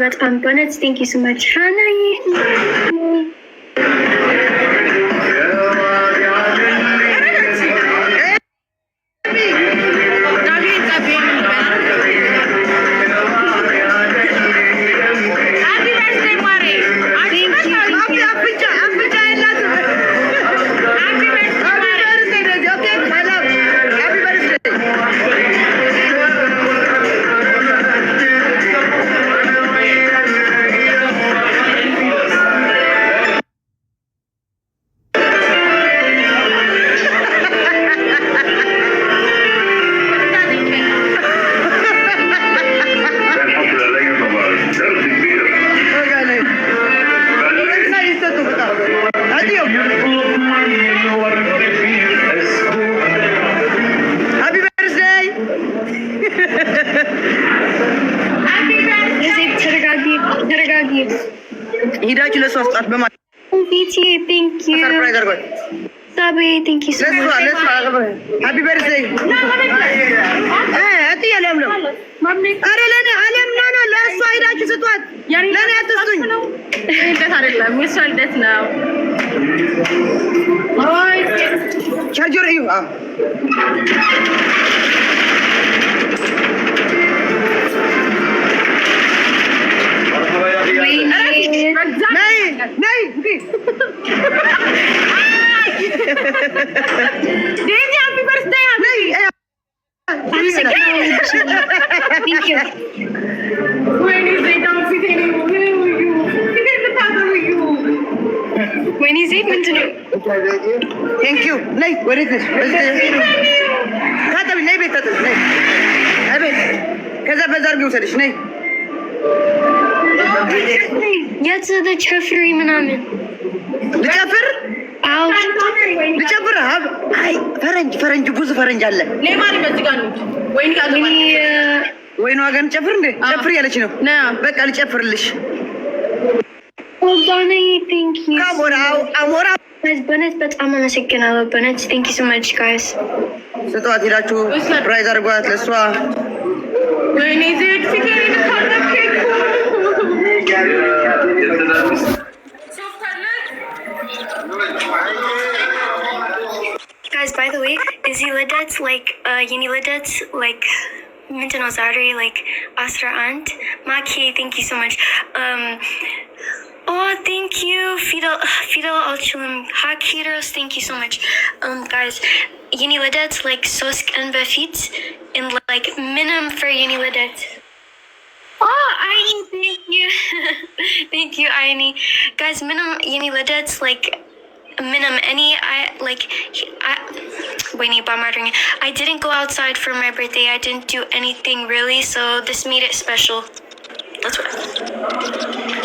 በጣም በእውነት ቴንክ ዩ ሶ ማች ሀናዬ። ሂዳችሁ ለእሱ አስጣት በማለት ቴንክ ዩ ሶ ማች ሃፒ በርዝዴይ እትዬ ለምለም። ኧረ ለእኔ አለም ነው ለእሷ ሂዳችሁ ስጧት፣ ለእኔ አትስጡኝ። ልደት አይደለም የእሷ ልደት ነው። ቻርጀር እዩ ወይኔ ዜድ ምንድን ነው? ቴንክ ዩ ነይ፣ ወዴት ነሽ? ታጠቢ ነይ፣ ቤት ታጠቢ ነይ፣ አቤት። ከዛ በዛ አድርጌ ውሰድሽ ነይ። የት ልጨፍሪ ምናምን ልጨፍር? አዎ ልጨፍር። አይ ፈረንጅ ብዙ ፈረንጅ አለ። ወይኔ ዋጋን ጨፍር እንዴ? ጨፍር ያለች ነው። በቃ ልጨፍርልሽ። አሞራ በእውነት በጣም አመሰግናለሁ። በእውነት ቴንክ ዩ ሶ ማች ጋይስ። ስጧት፣ ሄዳችሁ ፕራይዝ አድርጓት ለእሷ። ወይኔ ዜድ Guys, by the way, Izzy Lidet's Yeni Lidet's ምንድን ነው ዛሬ *11 ማኪ thank you so much. Oh, thank you, Fidel Alchilum, Hack Heroes, thank you so much. Guys, Yeni Lidet's ሶስት ቀን በፊት in minimum for Yeni Lidet. Oh, Aini, thank you. Thank you, Aini. Guys, minimum Yeni Lidet's minimum any I didn't go outside for my birthday. I didn't do anything really, so this made it special. That's what